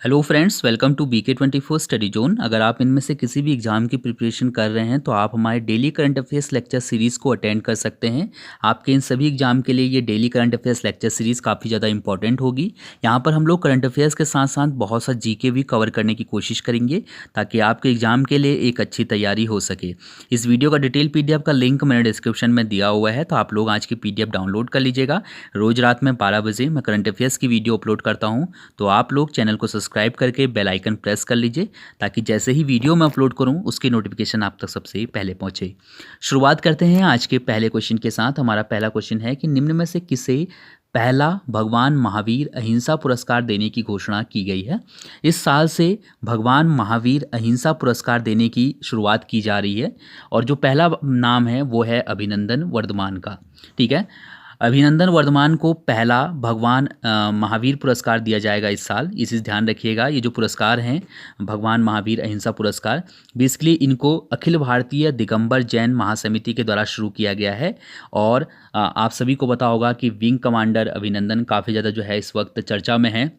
Hello friends, welcome to BK24 study zone. अगर आप इनमें से किसी भी एग्जाम की प्रिपरेशन कर रहे हैं तो आप हमारे daily current affairs lecture series को अटेंड कर सकते हैं। आपके इन सभी एग्जाम के लिए ये daily current affairs lecture series काफ़ी ज़्यादा इंपॉर्टेंट होगी। यहाँ पर हम लोग करंट अफेयर्स के साथ साथ बहुत सा जीके भी कवर करने की कोशिश करेंगे ताकि आपके एग्जाम के लिए एक अच्छी तैयारी हो सके। इस वीडियो का डिटेल PDF का लिंक मैंने डिस्क्रिप्शन में दिया हुआ है, तो आप लोग आज की PDF डाउनलोड कर लीजिएगा। रोज़ रात में 12 बजे मैं करंट अफेयर्स की वीडियो अपलोड करता हूँ, तो आप लोग चैनल को सब्सक्राइब करके बेल आइकन प्रेस कर लीजिए ताकि जैसे ही वीडियो मैं अपलोड करूं उसकी नोटिफिकेशन आप तक सबसे पहले पहुंचे। शुरुआत करते हैं आज के पहले क्वेश्चन के साथ। हमारा पहला क्वेश्चन है कि निम्न में से किसे पहला भगवान महावीर अहिंसा पुरस्कार देने की घोषणा की गई है। इस साल से भगवान महावीर अहिंसा पुरस्कार देने की शुरुआत की जा रही है और जो पहला नाम है वो है अभिनंदन वर्धमान का। ठीक है, अभिनंदन वर्धमान को पहला भगवान महावीर पुरस्कार दिया जाएगा इस साल। इस ध्यान रखिएगा, ये जो पुरस्कार हैं भगवान महावीर अहिंसा पुरस्कार, बेसिकली इनको अखिल भारतीय दिगंबर जैन महासमिति के द्वारा शुरू किया गया है। और आप सभी को पता होगा कि विंग कमांडर अभिनंदन काफ़ी ज़्यादा जो है इस वक्त चर्चा में है।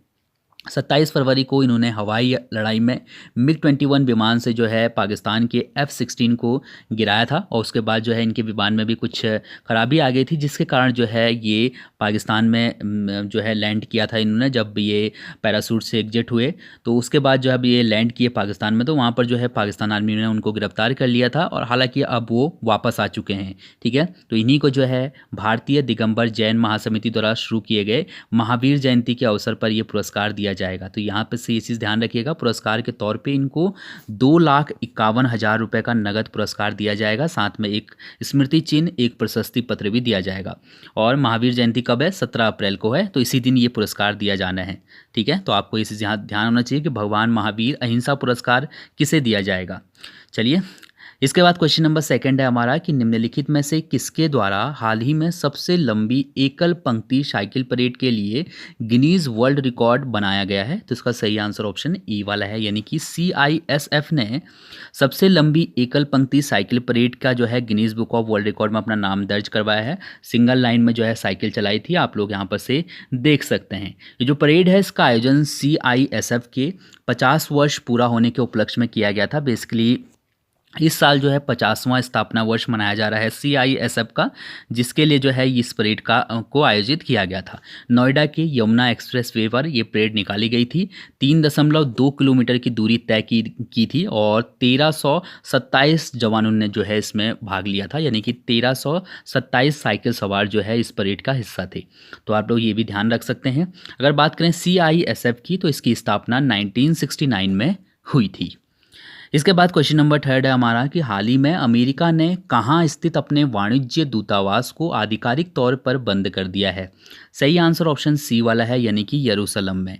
27 फरवरी को इन्होंने हवाई लड़ाई में MiG-21 विमान से जो है पाकिस्तान के F-16 को गिराया था और उसके बाद जो है इनके विमान में भी कुछ खराबी आ गई थी, जिसके कारण जो है ये पाकिस्तान में जो है लैंड किया था इन्होंने। जब ये पैरासूट से एग्जिट हुए तो उसके बाद जो है ये लैंड किए पाकिस्तान में, तो वहाँ पर जो है पाकिस्तान आर्मी ने उनको गिरफ्तार कर लिया था और हालांकि अब वो वापस आ चुके हैं। ठीक है, तो इन्हीं को जो है भारतीय दिगंबर जैन महासमिति द्वारा शुरू किए गए महावीर जयंती के अवसर पर यह पुरस्कार दिया जाएगा। तो यहाँ पे से ये चीज़ ध्यान रखिएगा, पुरस्कार के तौर पे इनको 2,51,000 रुपये का नगद पुरस्कार दिया जाएगा, साथ में एक स्मृति चिन्ह, एक प्रशस्ति पत्र भी दिया जाएगा। और महावीर जयंती कब है? 17 अप्रैल को है, तो इसी दिन ये पुरस्कार दिया जाना है। ठीक है, तो आपको इस यहाँ ध्यान होना चाहिए कि भगवान महावीर अहिंसा पुरस्कार किसे दिया जाएगा। चलिए, इसके बाद क्वेश्चन नंबर 2 है हमारा कि निम्नलिखित में से किसके द्वारा हाल ही में सबसे लंबी एकल पंक्ति साइकिल परेड के लिए गिनीज वर्ल्ड रिकॉर्ड बनाया गया है। तो इसका सही आंसर ऑप्शन ई वाला है, यानी कि CISF ने सबसे लंबी एकल पंक्ति साइकिल परेड का जो है Guinness book of world record में अपना नाम दर्ज करवाया है। सिंगल लाइन में जो है साइकिल चलाई थी, आप लोग यहाँ पर से देख सकते हैं। ये जो परेड है इसका आयोजन CISF के 50 वर्ष पूरा होने के उपलक्ष्य में किया गया था। बेसिकली इस साल जो है 50वां स्थापना वर्ष मनाया जा रहा है CISF का, जिसके लिए जो है इस परेड को आयोजित किया गया था। नोएडा के यमुना एक्सप्रेस वे पर ये परेड निकाली गई थी। 3.2 किलोमीटर की दूरी तय की थी और 1327 जवानों ने जो है इसमें भाग लिया था, यानी कि 1327 साइकिल सवार जो है इस परेड का हिस्सा थे। तो आप लोग ये भी ध्यान रख सकते हैं। अगर बात करें CISF की, तो इसकी स्थापना 1969 में हुई थी। इसके बाद क्वेश्चन नंबर 3 है हमारा कि हाल ही में अमेरिका ने कहाँ स्थित अपने वाणिज्य दूतावास को आधिकारिक तौर पर बंद कर दिया है। सही आंसर ऑप्शन सी वाला है, यानी कि यरूशलेम में।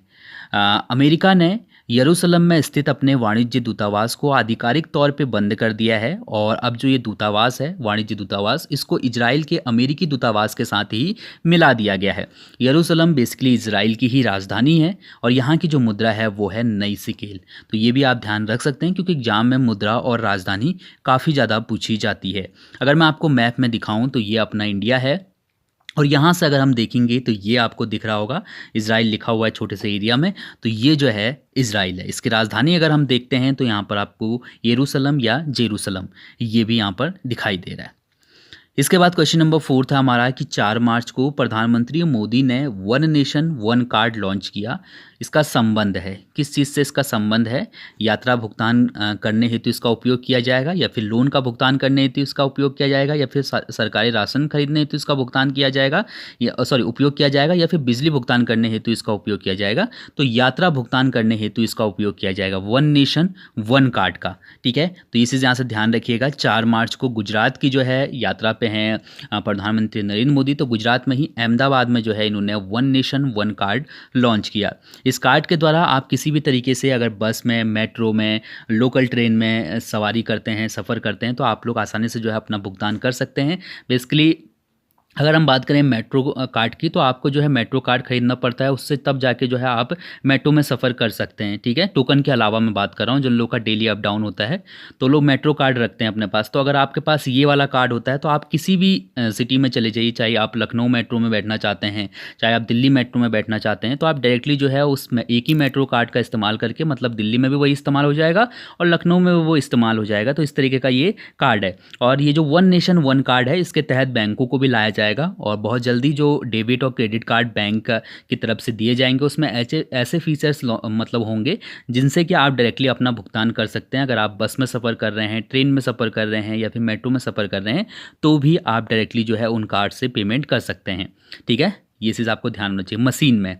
अमेरिका ने यरूशलेम में स्थित अपने वाणिज्य दूतावास को आधिकारिक तौर पे बंद कर दिया है और अब जो ये दूतावास है, वाणिज्य दूतावास, इसको इजराइल के अमेरिकी दूतावास के साथ ही मिला दिया गया है। यरूशलेम बेसिकली इजराइल की ही राजधानी है और यहाँ की जो मुद्रा है वो है नई सिकेल। तो ये भी आप ध्यान रख सकते हैं क्योंकि एग्जाम में मुद्रा और राजधानी काफ़ी ज़्यादा पूछी जाती है। अगर मैं आपको मैप में दिखाऊँ तो ये अपना इंडिया है और यहाँ से अगर हम देखेंगे तो ये आपको दिख रहा होगा इजराइल लिखा हुआ है छोटे से एरिया में, तो ये जो है इजराइल है। इसकी राजधानी अगर हम देखते हैं तो यहाँ पर आपको यरूशलेम या जेरूशलम ये भी यहाँ पर दिखाई दे रहा है। इसके बाद क्वेश्चन नंबर 4 था हमारा कि 4 मार्च को प्रधानमंत्री मोदी ने one nation one card launch किया। इसका संबंध है, किस चीज़ से इसका संबंध है? यात्रा भुगतान करने हेतु इसका उपयोग किया जाएगा, या फिर लोन का भुगतान करने हेतु इसका उपयोग किया जाएगा, या फिर सरकारी राशन खरीदने हेतु इसका भुगतान किया जाएगा, या उपयोग किया जाएगा, या फिर बिजली भुगतान करने हेतु इसका उपयोग किया जाएगा। तो यात्रा भुगतान करने हेतु इसका उपयोग किया जाएगा वन नेशन वन कार्ड का। ठीक है, तो इसी यहाँ से ध्यान रखिएगा। 4 मार्च को गुजरात की जो है यात्रा पे हैं प्रधानमंत्री नरेंद्र मोदी, तो गुजरात में ही अहमदाबाद में जो है इन्होंने one nation one card launch किया। इस कार्ड के द्वारा आप किसी भी तरीके से अगर बस में, मेट्रो में, लोकल ट्रेन में सवारी करते हैं, सफ़र करते हैं, तो आप लोग आसानी से जो है अपना भुगतान कर सकते हैं। बेसिकली अगर हम बात करें मेट्रो कार्ड की, तो आपको जो है मेट्रो कार्ड खरीदना पड़ता है, उससे तब जाके जो है आप मेट्रो में सफ़र कर सकते हैं। ठीक है, टोकन के अलावा मैं बात कर रहा हूँ, जिन लोगों का डेली अप डाउन होता है तो लोग मेट्रो कार्ड रखते हैं अपने पास। तो अगर आपके पास ये वाला कार्ड होता है तो आप किसी भी सिटी में चले जाइए, चाहे आप लखनऊ मेट्रो में बैठना चाहते हैं, चाहे आप दिल्ली मेट्रो में बैठना चाहते हैं, तो आप डायरेक्टली जो है उस एक ही मेट्रो कार्ड का इस्तेमाल करके, मतलब दिल्ली में भी वही इस्तेमाल हो जाएगा और लखनऊ में भी वो इस्तेमाल हो जाएगा। तो इस तरीके का ये कार्ड है। और ये जो वन नेशन वन कार्ड है, इसके तहत बैंकों को भी लाया जाएगा और बहुत जल्दी जो डेबिट और क्रेडिट कार्ड बैंक की तरफ से दिए जाएंगे, उसमें ऐसे ऐसे फीचर्स मतलब होंगे जिनसे कि आप डायरेक्टली अपना भुगतान कर सकते हैं। अगर आप बस में सफ़र कर रहे हैं, ट्रेन में सफ़र कर रहे हैं या फिर मेट्रो में सफ़र कर रहे हैं, तो भी आप डायरेक्टली जो है उन कार्ड से पेमेंट कर सकते हैं। ठीक है, ये चीज़ आपको ध्यान रखना चाहिए। मशीन में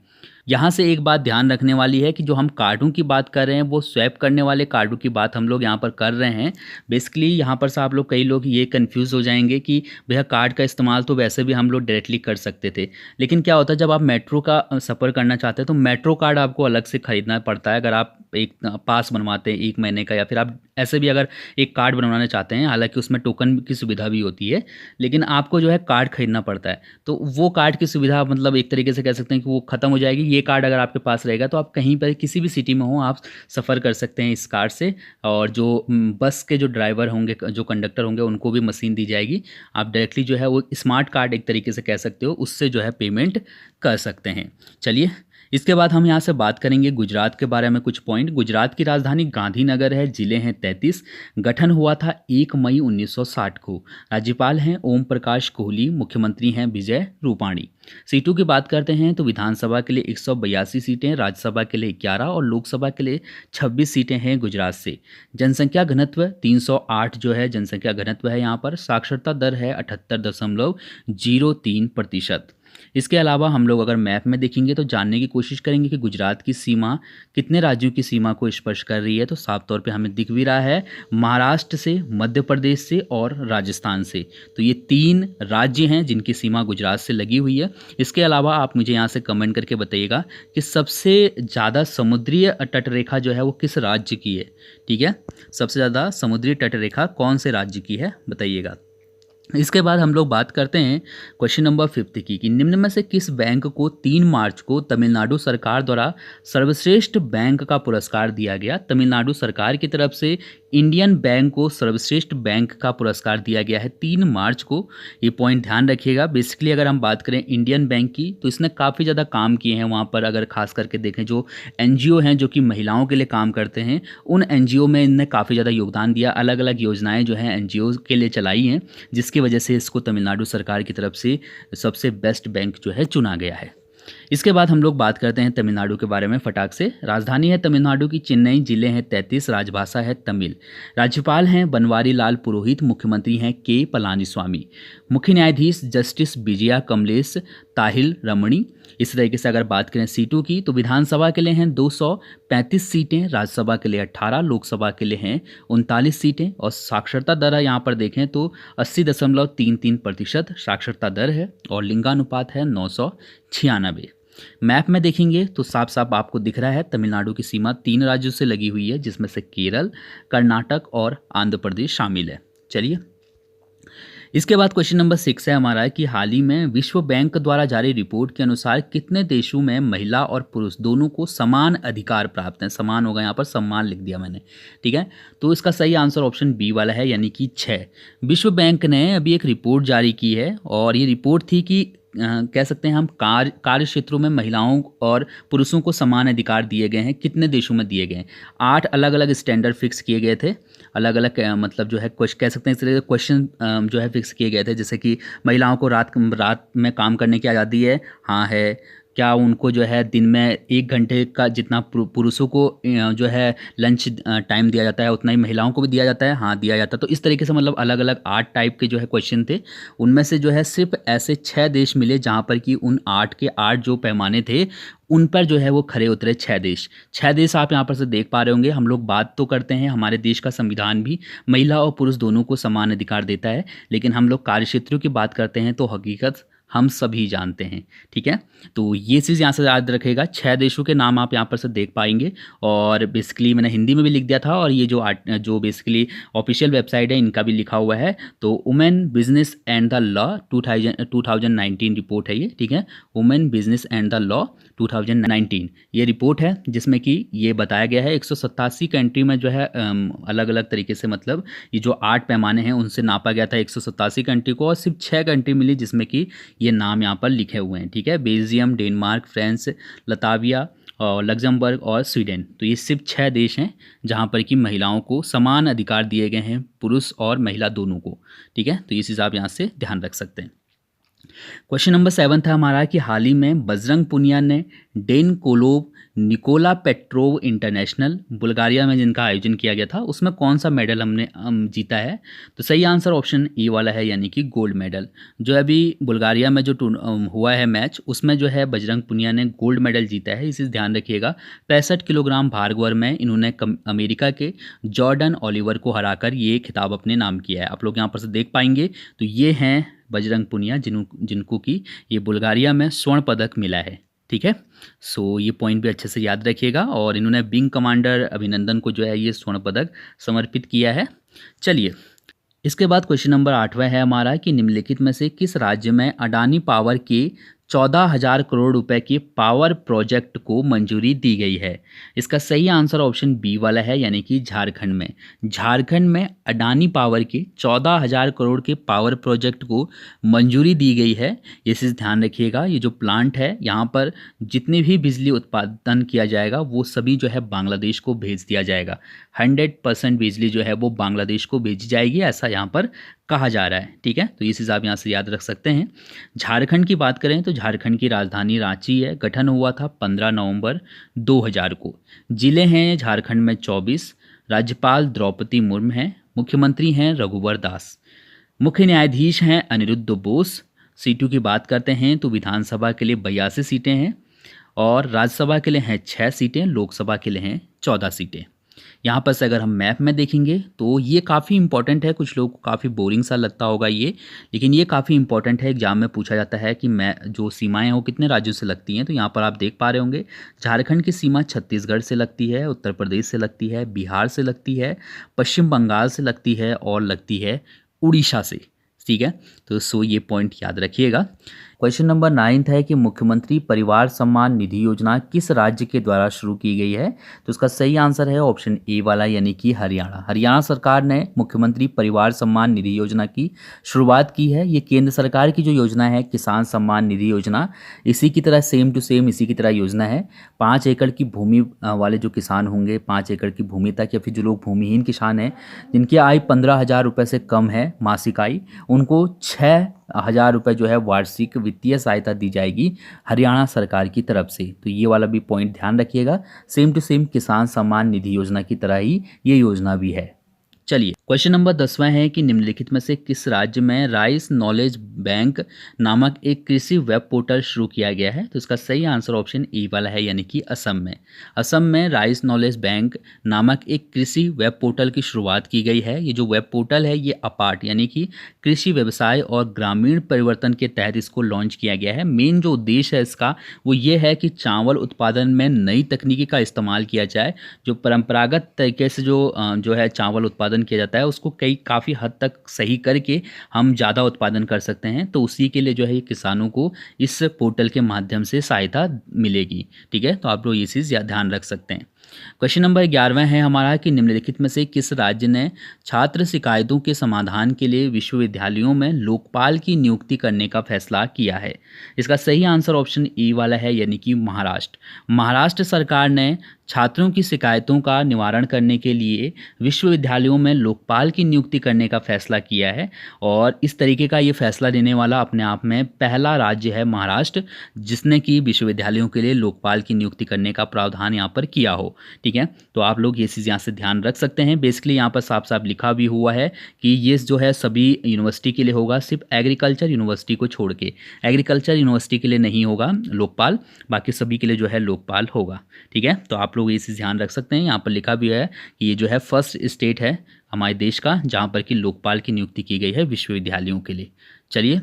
यहाँ से एक बात ध्यान रखने वाली है कि जो हम कार्डों की बात कर रहे हैं, वो स्वैप करने वाले कार्डों की बात हम लोग यहाँ पर कर रहे हैं। बेसिकली यहाँ पर से आप लोग, कई लोग ये कंफ्यूज हो जाएंगे कि भैया कार्ड का इस्तेमाल तो वैसे भी हम लोग डायरेक्टली कर सकते थे, लेकिन क्या होता है जब आप मेट्रो का सफ़र करना चाहते हैं तो मेट्रो कार्ड आपको अलग से ख़रीदना पड़ता है। अगर आप एक पास बनवाते हैं 1 महीने का, या फिर आप ऐसे भी अगर एक कार्ड बनवाना चाहते हैं, हालांकि उसमें टोकन की सुविधा भी होती है, लेकिन आपको जो है कार्ड खरीदना पड़ता है। तो वो कार्ड की सुविधा, मतलब एक तरीके से कह सकते हैं कि वो ख़त्म हो जाएगी। ये कार्ड अगर आपके पास रहेगा तो आप कहीं पर किसी भी सिटी में हो, आप सफ़र कर सकते हैं इस कार्ड से। और जो बस के जो ड्राइवर होंगे, जो कंडक्टर होंगे, उनको भी मशीन दी जाएगी। आप डायरेक्टली जो है वो स्मार्ट कार्ड एक तरीके से कह सकते हो, उससे जो है पेमेंट कर सकते हैं। चलिए, इसके बाद हम यहाँ से बात करेंगे गुजरात के बारे में कुछ पॉइंट। गुजरात की राजधानी गांधीनगर है, जिले हैं 33। गठन हुआ था 1 मई 1960 को। राज्यपाल हैं ओम प्रकाश कोहली, मुख्यमंत्री हैं विजय रूपाणी। सीटों की बात करते हैं तो विधानसभा के लिए 182 सीटें, राज्यसभा के लिए 11 और लोकसभा के लिए 26 सीटें हैं गुजरात से। जनसंख्या घनत्व 308 जो है जनसंख्या घनत्व है यहाँ पर। साक्षरता दर है 78.03%। इसके अलावा हम लोग अगर मैप में देखेंगे तो जानने की कोशिश करेंगे कि गुजरात की सीमा कितने राज्यों की सीमा को स्पर्श कर रही है। तो साफ तौर पे हमें दिख भी रहा है, महाराष्ट्र से, मध्य प्रदेश से और राजस्थान से। तो ये 3 राज्य हैं जिनकी सीमा गुजरात से लगी हुई है। इसके अलावा आप मुझे यहाँ से कमेंट करके बताइएगा कि सबसे ज़्यादा समुद्रीय तटरेखा जो है वो किस राज्य की है। ठीक है, सबसे ज़्यादा समुद्री तटरेखा कौन से राज्य की है, बताइएगा। इसके बाद हम लोग बात करते हैं क्वेश्चन नंबर 5 की, कि निम्न में से किस बैंक को 3 मार्च को तमिलनाडु सरकार द्वारा सर्वश्रेष्ठ बैंक का पुरस्कार दिया गया। तमिलनाडु सरकार की तरफ से इंडियन बैंक को सर्वश्रेष्ठ बैंक का पुरस्कार दिया गया है 3 मार्च को। ये पॉइंट ध्यान रखिएगा। बेसिकली अगर हम बात करें इंडियन बैंक की, तो इसने काफ़ी ज़्यादा काम किए हैं वहाँ पर। अगर खास करके देखें, जो एनजीओ हैं जो कि महिलाओं के लिए काम करते हैं, उन एनजीओ में इनने काफ़ी ज़्यादा योगदान दिया। अलग अलग योजनाएं जो हैं एनजीओ के लिए चलाई हैं, जिसकी वजह से इसको तमिलनाडु सरकार की तरफ से सबसे बेस्ट बैंक जो है चुना गया है। इसके बाद हम लोग बात करते हैं तमिलनाडु के बारे में फटाक से। राजधानी है तमिलनाडु की चेन्नई, जिले हैं 33, राजभाषा है तमिल। राज्यपाल हैं बनवारी लाल पुरोहित, मुख्यमंत्री हैं के पलानीस्वामी। मुख्य न्यायाधीश जस्टिस विजया कमलेश ताहिल रमणी। इस तरीके से अगर बात करें सीटों की, तो विधानसभा के लिए हैं 235 सीटें, राज्यसभा के लिए 18, लोकसभा के लिए हैं 39 सीटें। और साक्षरता दर यहाँ पर देखें तो 80.33% साक्षरता दर है और लिंगानुपात है 996। मैप में देखेंगे तो साफ साफ आपको दिख रहा है तमिलनाडु की सीमा 3 राज्यों से लगी हुई है, जिसमें से केरल, कर्नाटक और आंध्र प्रदेश शामिल है। चलिए, इसके बाद क्वेश्चन नंबर 6 है हमारा, कि हाल ही में विश्व बैंक द्वारा जारी रिपोर्ट के अनुसार कितने देशों में महिला और पुरुष दोनों को समान अधिकार प्राप्त हैं। समान होगा, यहाँ पर सम्मान लिख दिया मैंने। ठीक है, तो इसका सही आंसर ऑप्शन बी वाला है, यानी कि 6। विश्व बैंक ने अभी एक रिपोर्ट जारी की है और ये रिपोर्ट थी कि कह सकते हैं हम कार्य क्षेत्रों में महिलाओं और पुरुषों को समान अधिकार दिए गए हैं। कितने देशों में दिए गए हैं? 8 अलग अलग स्टैंडर्ड फिक्स किए गए थे। अलग अलग मतलब जो है कह सकते हैं इस तरह के क्वेश्चन जो है फिक्स किए गए थे, जैसे कि महिलाओं को रात में काम करने की आज़ादी है, हाँ है। क्या उनको जो है दिन में 1 घंटे का जितना पुरुषों को जो है लंच टाइम दिया जाता है, उतना ही महिलाओं को भी दिया जाता है, हाँ दिया जाता है। तो इस तरीके से मतलब अलग अलग 8 टाइप के जो है क्वेश्चन थे। उनमें से जो है सिर्फ ऐसे 6 देश मिले जहाँ पर कि उन 8 के 8 जो पैमाने थे उन पर जो है वो खरे उतरे 6 देश। 6 देश आप यहाँ पर से देख पा रहे होंगे। हम लोग बात तो करते हैं, हमारे देश का संविधान भी महिला और पुरुष दोनों को समान अधिकार देता है, लेकिन हम लोग कार्यक्षेत्रों की बात करते हैं तो हकीकत हम सभी जानते हैं। ठीक है, तो ये चीज़ यहाँ से याद रखेगा। 6 देशों के नाम आप यहाँ पर से देख पाएंगे और बेसिकली मैंने हिंदी में भी लिख दिया था और ये जो बेसिकली ऑफिशियल वेबसाइट है इनका भी लिखा हुआ है। तो women business and the law 2019 report है ये। ठीक है, women business and the law 2019 ये रिपोर्ट है जिसमें कि ये बताया गया है 187 कंट्री में जो है अलग अलग तरीके से, मतलब ये जो 8 पैमाने हैं उनसे नापा गया था 187 कंट्री को, और सिर्फ 6 कंट्री मिली जिसमें कि ये नाम यहाँ पर लिखे हुए हैं। ठीक है, बेल्जियम, डेनमार्क, फ्रांस, लताविया और लग्जमबर्ग और स्वीडन। तो ये सिर्फ 6 देश हैं जहाँ पर कि महिलाओं को समान अधिकार दिए गए हैं, पुरुष और महिला दोनों को। ठीक है, तो ये चीज़ आप यहाँ से ध्यान रख सकते हैं। क्वेश्चन नंबर 7 था हमारा कि हाल ही में बजरंग पुनिया ने डेन कोलोव निकोला पेट्रोव इंटरनेशनल बुल्गारिया में जिनका आयोजन किया गया था उसमें कौन सा मेडल हमने जीता है? तो सही आंसर ऑप्शन ए वाला है, यानी कि गोल्ड मेडल। जो अभी बुल्गारिया में जो हुआ है मैच, उसमें जो है बजरंग पुनिया ने गोल्ड मेडल जीता है। इसे ध्यान रखिएगा। 65 किलोग्राम भार वर्ग में इन्होंने अमेरिका के जॉर्डन ओलिवर को हराकर ये खिताब अपने नाम किया है। आप लोग यहाँ पर से देख पाएंगे। तो ये हैं बजरंग पुनिया जिनको कि ये बुल्गारिया में स्वर्ण पदक मिला है। ठीक है, सो ये पॉइंट भी अच्छे से याद रखिएगा। और इन्होंने विंग कमांडर अभिनंदन को जो है ये स्वर्ण पदक समर्पित किया है। चलिए, इसके बाद क्वेश्चन नंबर 8वां है हमारा कि निम्नलिखित में से किस राज्य में अडानी पावर के 14,000 करोड़ रुपए के पावर प्रोजेक्ट को मंजूरी दी गई है? इसका सही आंसर ऑप्शन बी वाला है, यानी कि झारखंड में। झारखंड में अडानी पावर के 14,000 करोड़ के पावर प्रोजेक्ट को मंजूरी दी गई है। ये चीज़ ध्यान रखिएगा। ये जो प्लांट है यहाँ पर जितनी भी बिजली उत्पादन किया जाएगा वो सभी जो है बांग्लादेश को भेज दिया जाएगा। 100% बिजली जो है वो बांग्लादेश को भेजी जाएगी, ऐसा यहाँ पर कहा जा रहा है। ठीक है, तो ये चीज़ आप यहाँ से याद रख सकते हैं। झारखंड की बात करें तो झारखंड की राजधानी रांची है। गठन हुआ था 15 नवंबर 2000 को। जिले हैं झारखंड में 24। राज्यपाल द्रौपदी मुर्मू हैं। मुख्यमंत्री हैं रघुवर दास। मुख्य न्यायाधीश हैं अनिरुद्ध बोस। सीटों की बात करते हैं तो विधानसभा के लिए 82 सीटें हैं और राज्यसभा के लिए हैं 6 सीटें, लोकसभा के लिए हैं 14 सीटें। यहाँ पर से अगर हम मैप में देखेंगे तो ये काफ़ी इंपॉर्टेंट है। कुछ लोगों को काफ़ी बोरिंग सा लगता होगा ये, लेकिन ये काफ़ी इंपॉर्टेंट है। एग्जाम में पूछा जाता है कि जो सीमाएं हैं वो कितने राज्यों से लगती हैं। तो यहाँ पर आप देख पा रहे होंगे झारखंड की सीमा छत्तीसगढ़ से लगती है, उत्तर प्रदेश से लगती है, बिहार से लगती है, पश्चिम बंगाल से लगती है और लगती है उड़ीसा से। ठीक है, तो ये पॉइंट याद रखिएगा। क्वेश्चन नंबर 9 है कि मुख्यमंत्री परिवार सम्मान निधि योजना किस राज्य के द्वारा शुरू की गई है? तो इसका सही आंसर है ऑप्शन ए वाला, यानी कि हरियाणा। हरियाणा सरकार ने मुख्यमंत्री परिवार सम्मान निधि योजना की शुरुआत की है। ये केंद्र सरकार की जो योजना है किसान सम्मान निधि योजना, इसी की तरह सेम टू सेम इसी की तरह योजना है। 5 एकड़ की भूमि वाले जो किसान होंगे, 5 एकड़ की भूमि तक, या फिर जो लोग भूमिहीन किसान हैं जिनकी आय 15,000 रुपये से कम है मासिक आय, उनको 6,000 रुपये जो है वार्षिक वित्तीय सहायता दी जाएगी हरियाणा सरकार की तरफ से। तो ये वाला भी पॉइंट ध्यान रखिएगा। सेम टू सेम किसान सम्मान निधि योजना की तरह ही ये योजना भी है। चलिए, क्वेश्चन नंबर 10वां है कि निम्नलिखित में से किस राज्य में राइस नॉलेज बैंक नामक एक कृषि वेब पोर्टल शुरू किया गया है? तो इसका सही आंसर ऑप्शन ई वाला है, यानी कि असम में। असम में राइस नॉलेज बैंक नामक एक कृषि वेब पोर्टल की शुरुआत की गई है। ये जो वेब पोर्टल है ये अपार्ट यानी कि कृषि व्यवसाय और ग्रामीण परिवर्तन के तहत इसको लॉन्च किया गया है। मेन जो उद्देश्य है इसका वो ये है कि चावल उत्पादन में नई तकनीकी का इस्तेमाल किया जाए। जो परंपरागत तरीके से जो है चावल उत्पादन किया जाता है उसको काफ़ी हद तक सही करके हम ज़्यादा उत्पादन कर सकते हैं। तो उसी के लिए जो है ये किसानों को इस पोर्टल के माध्यम से सहायता मिलेगी। ठीक है, तो आप लोग ये चीज़ ध्यान रख सकते हैं। क्वेश्चन नंबर 11वां है हमारा कि निम्नलिखित में से किस राज्य ने छात्र शिकायतों के समाधान के लिए विश्वविद्यालयों में लोकपाल की नियुक्ति करने का फैसला किया है? इसका सही आंसर ऑप्शन ई वाला है, यानी कि महाराष्ट्र। महाराष्ट्र सरकार ने छात्रों की शिकायतों का निवारण करने के लिए विश्वविद्यालयों में लोकपाल की नियुक्ति करने का फैसला किया है। और इस तरीके का ये फैसला लेने वाला अपने आप में पहला राज्य है महाराष्ट्र, जिसने कि विश्वविद्यालयों के लिए लोकपाल की नियुक्ति करने का प्रावधान यहाँ पर किया हो। ठीक है, तो आप लोग ये चीज़ यहाँ से ध्यान रख सकते हैं। बेसिकली यहाँ पर साफ साफ लिखा भी हुआ है कि ये जो है सभी यूनिवर्सिटी के लिए होगा, सिर्फ एग्रीकल्चर यूनिवर्सिटी को छोड़ के। एग्रीकल्चर यूनिवर्सिटी के लिए नहीं होगा लोकपाल, बाकी सभी के लिए जो है लोकपाल होगा। ठीक है, तो आप लोग ये चीज़ ध्यान रख सकते हैं। यहाँ पर लिखा भी है कि ये जो है फर्स्ट स्टेट है हमारे देश का जहाँ पर कि लोकपाल की नियुक्ति की गई है विश्वविद्यालयों के लिए। चलिए,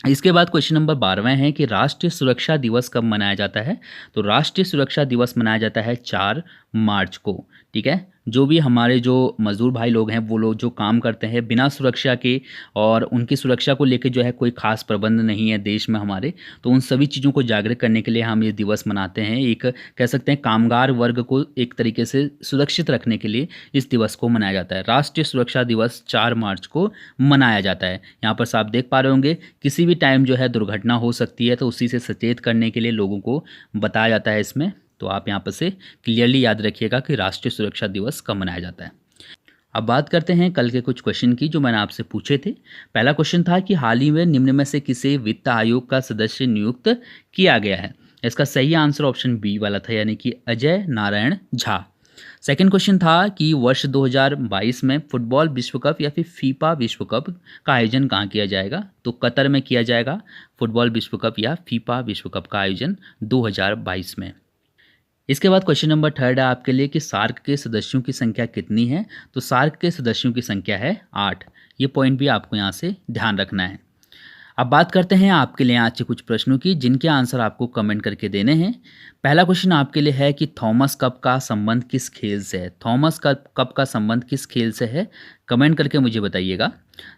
इसके बाद क्वेश्चन नंबर 12वां है कि राष्ट्रीय सुरक्षा दिवस कब मनाया जाता है। तो राष्ट्रीय सुरक्षा दिवस मनाया जाता है 4 मार्च को। ठीक है, जो भी हमारे जो मजदूर भाई लोग हैं, वो लोग जो काम करते हैं बिना सुरक्षा के और उनकी सुरक्षा को लेकर जो है कोई खास प्रबंध नहीं है देश में हमारे, तो उन सभी चीज़ों को जागरूक करने के लिए हम ये दिवस मनाते हैं। एक कह सकते हैं कामगार वर्ग को एक तरीके से सुरक्षित रखने के लिए इस दिवस को मनाया जाता है। राष्ट्रीय सुरक्षा दिवस 4 मार्च को मनाया जाता है। यहाँ पर आप देख पा रहे होंगे किसी भी टाइम जो है दुर्घटना हो सकती है, तो उसी से सचेत करने के लिए लोगों को बताया जाता है इसमें। तो आप यहाँ पर से क्लियरली याद रखिएगा कि राष्ट्रीय सुरक्षा दिवस कब मनाया जाता है। अब बात करते हैं कल के कुछ क्वेश्चन की जो मैंने आपसे पूछे थे। पहला क्वेश्चन था कि हाल ही में निम्न में से किसे वित्त आयोग का सदस्य नियुक्त किया गया है। इसका सही आंसर ऑप्शन बी वाला था, यानी कि अजय नारायण झा। सेकंड क्वेश्चन था कि वर्ष 2022 में फुटबॉल विश्व कप या फिर फीफा विश्व कप का आयोजन कहाँ किया जाएगा। तो कतर में किया जाएगा फुटबॉल विश्व कप या फीफा विश्व कप का आयोजन 2022 में। इसके बाद क्वेश्चन नंबर 3 है आपके लिए कि सार्क के सदस्यों की संख्या कितनी है। तो सार्क के सदस्यों की संख्या है 8। ये पॉइंट भी आपको यहाँ से ध्यान रखना है। अब बात करते हैं आपके लिए आज के कुछ प्रश्नों की जिनके आंसर आपको कमेंट करके देने हैं। पहला क्वेश्चन आपके लिए है कि थॉमस कप का संबंध किस खेल से है। थॉमस कप का संबंध किस खेल से है, कमेंट करके मुझे बताइएगा।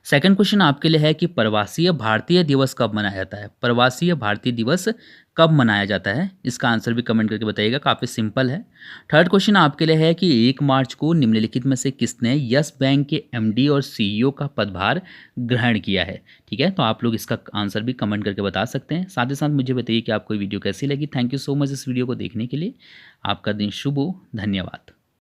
सेकंड क्वेश्चन आपके लिए है कि प्रवासीय भारतीय दिवस कब मनाया जाता है। प्रवासीय भारतीय दिवस कब मनाया जाता है, इसका आंसर भी कमेंट करके बताइएगा, काफ़ी सिंपल है। थर्ड क्वेश्चन आपके लिए है कि 1 मार्च को निम्नलिखित में से किसने यस बैंक के एमडी और सीईओ का पदभार ग्रहण किया है। ठीक है, तो आप लोग इसका आंसर भी कमेंट करके बता सकते हैं। साथ ही साथ मुझे बताइए कि आपको वीडियो कैसी लगी। थैंक यू सो मच इस वीडियो को देखने के लिए। आपका दिन शुभ हो। धन्यवाद।